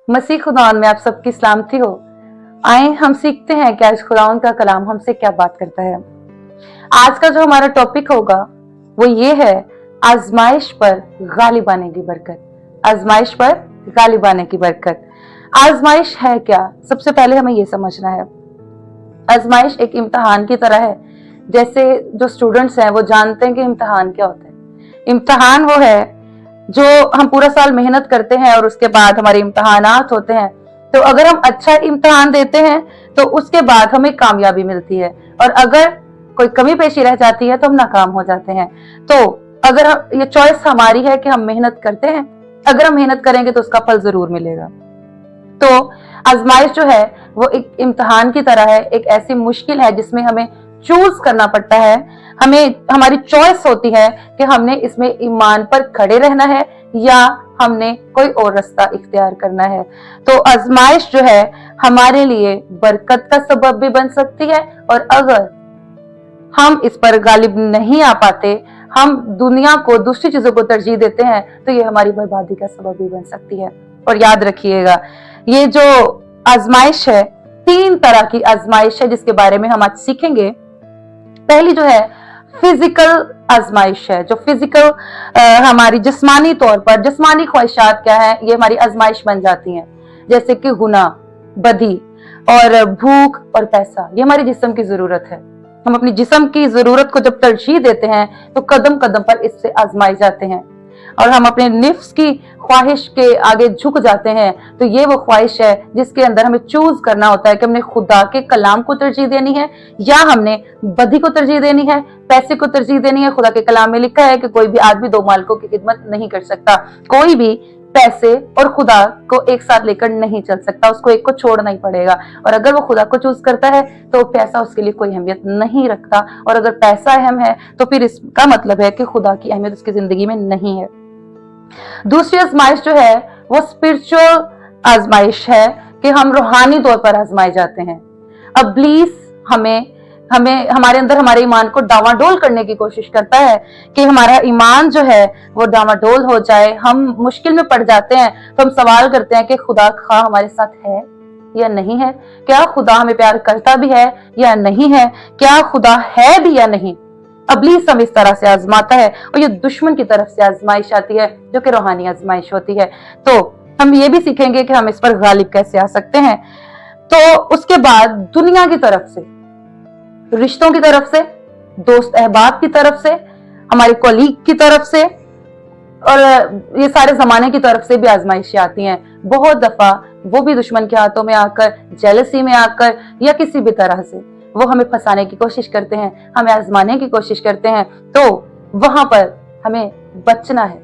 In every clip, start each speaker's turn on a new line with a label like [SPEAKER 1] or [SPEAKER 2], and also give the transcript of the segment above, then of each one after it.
[SPEAKER 1] मसीह खुदावन में आप सबकी सलामती हो। आए हम सीखते हैं कि आज खुदावन का कलाम हमसे क्या बात करता है। आज का जो हमारा टॉपिक होगा वो ये है, आजमाइश पर गालिब आने की बरकत। आजमाइश पर गालिब आने की बरकत। आजमाइश है क्या? सबसे पहले हमें ये समझना है, आजमाइश एक इम्तिहान की तरह है। जैसे जो स्टूडेंट्स हैं वो जानते हैं कि इम्तिहान क्या होता है। इम्तिहान वो है जो हम पूरा साल मेहनत करते हैं और उसके बाद हमारे इम्तिहानात होते हैं। तो अगर हम अच्छा इम्तिहान देते हैं तो उसके बाद हमें कामयाबी मिलती है, और अगर कोई कमी पेशी रह जाती है तो हम नाकाम हो जाते हैं। तो अगर ये चॉइस हमारी है कि हम मेहनत करते हैं, अगर हम मेहनत करेंगे तो उसका फल जरूर मिलेगा। तो आजमाइश जो है वो एक इम्तिहान की तरह है, एक ऐसी मुश्किल है जिसमें हमें चूज करना पड़ता है। हमें हमारी चॉइस होती है कि हमने इसमें ईमान पर खड़े रहना है या हमने कोई और रास्ता इख्तियार करना है। तो आजमाइश जो है हमारे लिए बरकत का सबब भी बन सकती है, और अगर हम इस पर गालिब नहीं आ पाते, हम दुनिया को, दूसरी चीजों को तरजीह देते हैं, तो ये हमारी बर्बादी का सबब भी बन सकती है। और याद रखिएगा, ये जो आजमाइश है, 3 तरह की आजमाइश है जिसके बारे में हम आज सीखेंगे। पहली जो है फिजिकल आजमाइश है, जो फिजिकल हमारी जिस्मानी तौर पर, जिस्मानी ख्वाहिशात क्या है, ये हमारी आजमाइश बन जाती हैं। जैसे कि गुनाह, बदी और भूख और पैसा, ये हमारी जिस्म की जरूरत है। हम अपनी जिस्म की जरूरत को जब तरजीह देते हैं तो कदम कदम पर इससे आजमाए जाते हैं, और हम अपने निफ्स की ख्वाहिश के आगे झुक जाते हैं। तो ये वो ख्वाहिश है जिसके अंदर हमें चूज करना होता है कि हमने खुदा के कलाम को तरजीह देनी है या हमने बदी को तरजीह देनी है, पैसे को तरजीह देनी है। खुदा के कलाम में लिखा है कि कोई भी आदमी 2 मालिकों की खिदमत नहीं कर सकता। कोई भी पैसे और खुदा को एक साथ लेकर नहीं चल सकता, उसको एक को छोड़ना ही पड़ेगा। और अगर वो खुदा को चूज करता है तो पैसा उसके लिए कोई अहमियत नहीं रखता, और अगर पैसा अहम है तो फिर इसका मतलब है कि खुदा की अहमियत उसकी जिंदगी में नहीं है। दूसरी आजमाइश जो है वो स्पिरिचुअल आजमाइश है कि हम रूहानी तौर पर आजमाए जाते हैं। इब्लीस हमें हमारे अंदर हमारे ईमान को डावाडोल करने की कोशिश करता है कि हमारा ईमान जो है वो डावाडोल हो जाए। हम मुश्किल में पड़ जाते हैं तो हम सवाल करते हैं कि खुदा खा हमारे साथ है या नहीं है, क्या खुदा हमें प्यार करता भी है या नहीं है, क्या खुदा है भी या नहीं। इब्लीस हम इस तरह से आजमाता है, और ये दुश्मन की तरफ से आजमाइश आती है जो कि रूहानी आजमाइश होती है। तो हम ये भी सीखेंगे कि हम इस पर गालिब कैसे आ सकते हैं। तो उसके बाद दुनिया की तरफ से, रिश्तों की तरफ से, दोस्त अहबाब की तरफ से, हमारे कोलीग की तरफ से, और ये सारे जमाने की तरफ से भी आजमाइशें आती हैं। बहुत दफा वो भी दुश्मन के हाथों में आकर, जेलसी में आकर, या किसी भी तरह से वो हमें फंसाने की कोशिश करते हैं, हमें आजमाने की कोशिश करते हैं। तो वहां पर हमें बचना है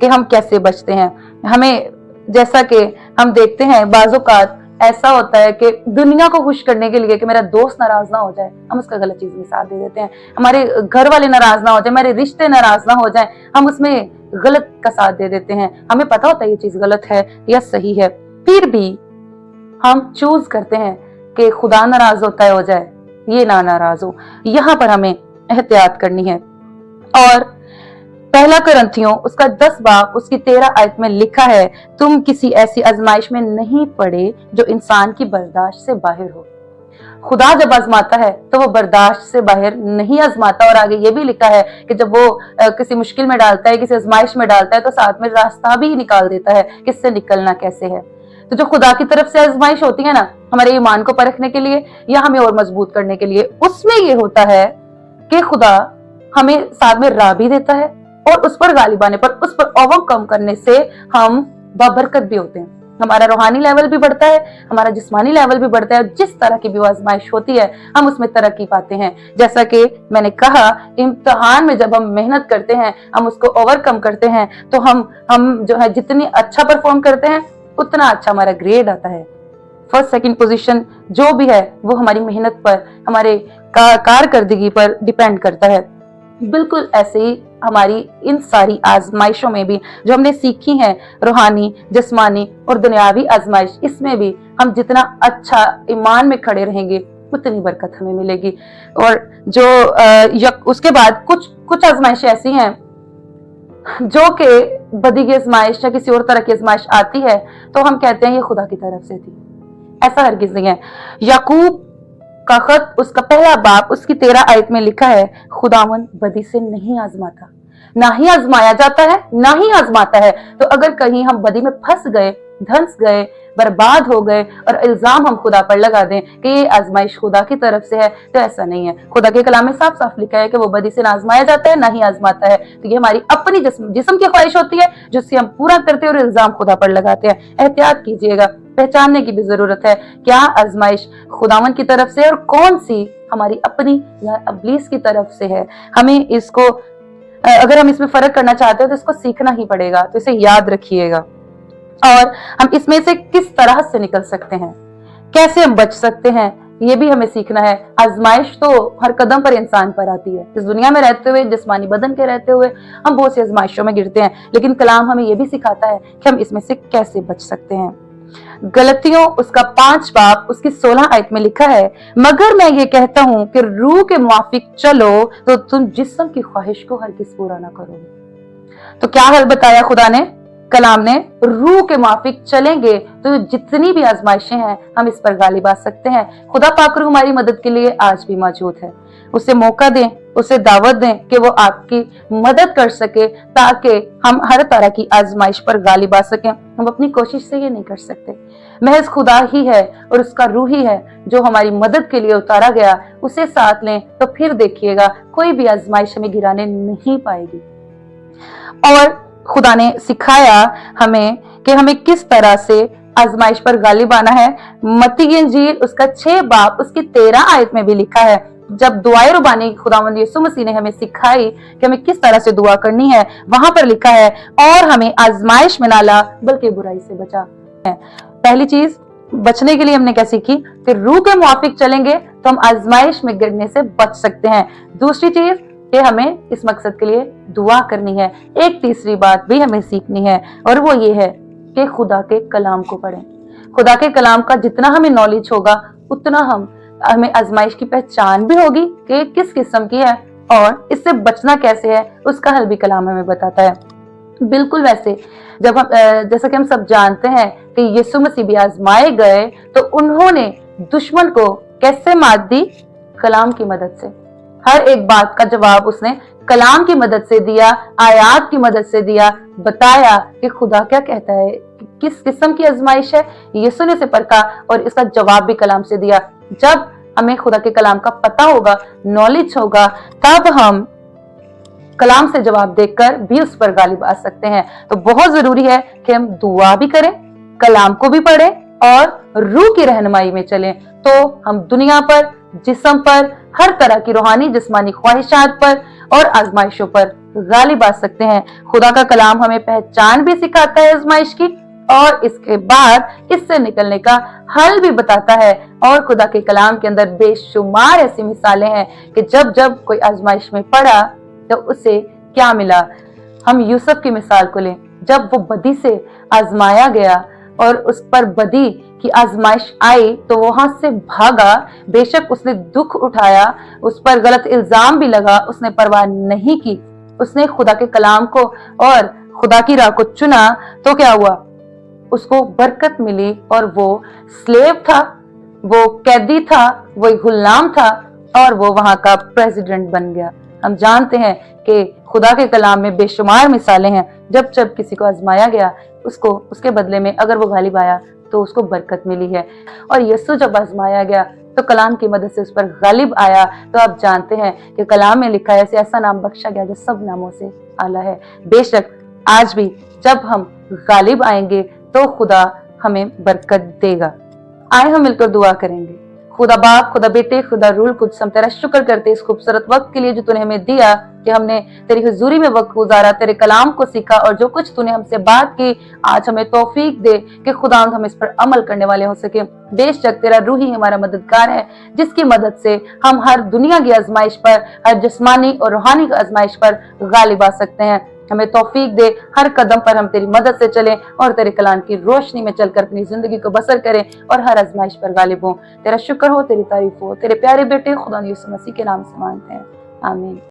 [SPEAKER 1] कि हम कैसे बचते हैं। हमें, जैसा कि हम देखते हैं बाज़-औक़ात ऐसा होता है कि दुनिया को खुश करने के लिए कि मेरा दोस्त नाराज ना हो जाए, हम उसका गलत चीज में साथ दे देते हैं। हमारे घर वाले नाराज ना हो जाए, हमारे रिश्ते नाराज ना हो जाए, हम उसमें गलत का साथ दे देते हैं। हमें पता होता है ये चीज गलत है या सही है, फिर भी हम चूज करते हैं कि खुदा नाराज होता है हो जाए, ये ना नाराज हो। यहाँ पर हमें एहतियात करनी है। और पहला कुरिन्थियों उसका 10 बाब उसकी 13 आयत में लिखा है, तुम किसी ऐसी आजमाइश में नहीं पड़े जो इंसान की बर्दाश्त से बाहर हो। खुदा जब आजमाता है तो वो बर्दाश्त से बाहर नहीं आजमाता। और आगे ये भी लिखा है कि जब वो किसी मुश्किल में डालता है, किसी आजमाइश में डालता है, तो साथ में रास्ता भी निकाल देता है कि इससे निकलना कैसे है। तो जो खुदा की तरफ से आजमाइश होती है ना, हमारे ईमान को परखने के लिए या हमें और मजबूत करने के लिए, उसमें ये होता है कि खुदा हमें साथ में राह भी देता है, और उस पर गालिब आने पर, उस पर ओवरकम करने से हम बाबरकत भी होते हैं। हमारा रूहानी लेवल भी बढ़ता है, हमारा जिस्मानी लेवल भी बढ़ता है। जिस तरह की भी आजमाइश होती है हम उसमें तरक्की पाते हैं। जैसा कि मैंने कहा, इम्तिहान में जब हम मेहनत करते हैं, हम उसको ओवरकम करते हैं, तो हम जो है जितनी अच्छा परफॉर्म करते हैं उतना अच्छा हमारा ग्रेड आता है। फर्स्ट सेकंड पोजीशन जो भी है वो हमारी मेहनत पर, हमारे कारकर्दगी पर डिपेंड करता है। बिल्कुल ऐसे ही हमारी इन सारी आजमाइशों में भी जो हमने सीखी हैं, रूहानी, जिस्मानी और दुनियावी आजमाइश, इसमें भी हम जितना अच्छा ईमान में खड़े रहेंगे उतनी बरकत हमें मिलेगी। और जो उसके बाद कुछ आजमाइशें ऐसी हैं जो कि बदी की आजमाइश या किसी और तरह की आजमाइश आती है तो हम कहते हैं ये खुदा की तरफ से थी। ऐसा हरगिज नहीं है। याकूब का खत उसका पहला बाब उसकी 13 आयत में लिखा है, खुदावन बदी से नहीं आजमाता, ना ही आजमाया जाता है, ना ही आजमाता है। तो अगर कहीं हम बदी में फंस गए, धंस गए, बर्बाद हो गए और इल्जाम हम खुदा पर लगा दें कि ये आजमाइश खुदा की तरफ से है, तो ऐसा नहीं है। खुदा के कलाम में साफ साफ लिखा है कि वो बदी से ना आजमाया जाता है, ना ही आजमाता है। तो ये हमारी अपनी जिस्म की ख्वाहिश होती है जिससे हम पूरा करते हैं और इल्जाम खुदा पर लगाते हैं। एहतियात कीजिएगा, पहचानने की भी जरूरत है क्या आजमाइश खुदावन की तरफ से और कौन सी हमारी अपनी या इब्लीस की तरफ से है। हमें इसको, अगर हम इसमें फर्क करना चाहते हैं तो इसको सीखना ही पड़ेगा। तो इसे याद रखिएगा और हम इसमें से किस तरह से निकल सकते हैं, कैसे हम बच सकते हैं, ये भी हमें सीखना है। आजमाइश तो हर कदम पर इंसान पर आती है। इस दुनिया में रहते हुए, जिस्मानी बदन के रहते हुए हम बहुत सी आजमाइशों में गिरते हैं, लेकिन कलाम हमें यह भी सिखाता है कि हम इसमें से कैसे बच सकते हैं। गलतियों उसका 5 बाब उसकी 16 आयत में लिखा है, मगर मैं ये कहता हूं कि रूह के मुआफिक चलो तो तुम जिस्म की ख्वाहिश को हरगिज़ पूरा ना करोगे। तो क्या हल बताया खुदा ने, कलाम ने, रूह के मुआफिक चलेंगे तो जितनी भी आजमाइशें हैं हम इस पर गालिब आ सकते हैं। खुदा पाक रूह हमारी मदद के लिए आज भी मौजूद है। उसे मौका दें, उसे दावत दें कि वो आपकी मदद कर सके ताकि हम हर तरह की आजमाइश पर गालिब आ सकें। हम अपनी कोशिश से ये नहीं कर सकते, महज खुदा ही है और उसका रूह ही है जो हमारी मदद के लिए उतारा गया। उसे साथ लें तो फिर देखिएगा कोई भी आजमाइश हमें गिराने नहीं पाएगी। और खुदा ने सिखाया हमें कि हमें किस तरह से आजमाइश पर गालिब आना है। मत्ती की इंजील उसका 6 बाब उसकी 13 आयत में भी लिखा है, जब दुआए रुबानी खुदावंद यीशु मसीह ने हमें सिखाई कि हमें किस तरह से दुआ करनी है, वहां पर लिखा है, और हमें आजमाइश में ना ला बल्कि बुराई से बचा। पहली चीज बचने के लिए हमने क्या सीखी कि रूह के मुआफिक चलेंगे तो हम आजमाइश में गिरने से बच सकते हैं। दूसरी चीज कि हमें इस मकसद के लिए दुआ करनी है। एक तीसरी बात भी हमें सीखनी है और वो ये है कि खुदा के कलाम को पढ़ें। खुदा के कलाम का जितना हमें नॉलेज होगा उतना हमें आजमाइश की पहचान भी होगी कि किस किस्म की है और इससे बचना कैसे है, उसका हल भी कलाम हमें बताता है। बिल्कुल वैसे जब हम जैसा कि हम सब जानते हैं कि यीशु मसीह भी आजमाए गए तो उन्होंने दुश्मन को कैसे मात दी, कलाम की मदद से। हर एक बात का जवाब उसने कलाम की मदद से दिया, आयात की मदद से दिया, बताया कि खुदा क्या कहता है, किस किस्म की आजमाइश है। यीशु ने इसे परखा और इसका जवाब भी कलाम से दिया। जब हमें खुदा के कलाम का पता होगा, नॉलेज होगा, तब हम कलाम से जवाब देकर भी उस पर गालिब आ सकते हैं। तो बहुत जरूरी है कि हम दुआ भी करें, कलाम को भी पढ़ें और रूह की रहनुमाई में चलें, तो हम दुनिया पर, जिस्म पर, हर तरह की रूहानी जिस्मानी ख्वाहिशात पर और आजमाइशों पर गालिब आ सकते हैं। खुदा का कलाम हमें पहचान भी सिखाता है आजमाइश की और इसके बाद इससे निकलने का हल भी बताता है। और खुदा के कलाम के अंदर बेशुमार ऐसी मिसालें हैं कि जब जब कोई आजमाइश में पड़ा तो उसे क्या मिला। हम यूसुफ की मिसाल को लें, जब वो बदी से आजमाया गया और उस पर बदी की आजमाइश आई तो वहां से भागा। बेशक उसने दुख उठाया, उस पर गलत इल्जाम भी लगा, उसने परवाह नहीं की। उसने खुदा के कलाम को और खुदा की राह को चुना तो क्या हुआ, उसको बरकत मिली और वो स्लेव था, वो कैदी था, वो गुलाम था और वो वहां का प्रेसिडेंट बन गया। हम जानते हैं कि खुदा के कलाम में बेशुमार मिसालें हैं। जब जब किसी को आजमाया गया उसको उसके बदले में अगर वो गालिब आया तो उसको बरकत मिली है। और यीशु जब आजमाया गया तो कलाम की मदद से उस पर गालिब आया। तो आप जानते हैं कि कलाम में लिखा है, ऐसा नाम बख्शा गया जो सब नामों से आला है। बेशक आज भी जब हम गालिब आएंगे तो खुदा हमें बरकत देगा। आए हम मिलकर दुआ करेंगे। खुदा बाप, खुदा बेटे, खुदा रूल कुद्स, हम तेरा शुक्र करते इस खूबसूरत वक्त के लिए जो तूने हमें दिया कि हमने तेरी हुजूरी में वक्त गुजारा, तेरे कलाम को सीखा और जो कुछ तूने हमसे बात की आज हमें तौफीक दे कि खुदा हम इस पर अमल करने वाले हो सके। बेशक तेरा रूह ही हमारा मददगार है जिसकी मदद से हम हर दुनिया की आजमाइश पर, हर जिस्मानी और रूहानी आजमाइश पर गालिब आ सकते हैं। हमें तौफीक दे, हर कदम पर हम तेरी मदद से चलें और तेरे कलाम की रोशनी में चलकर अपनी जिंदगी को बसर करें और हर आजमाइश पर गालिब हों। तेरा शुक्र हो, तेरी तारीफ हो, तेरे प्यारे बेटे खुदा यीशु मसीह के नाम से मांगते हैं, आमीन।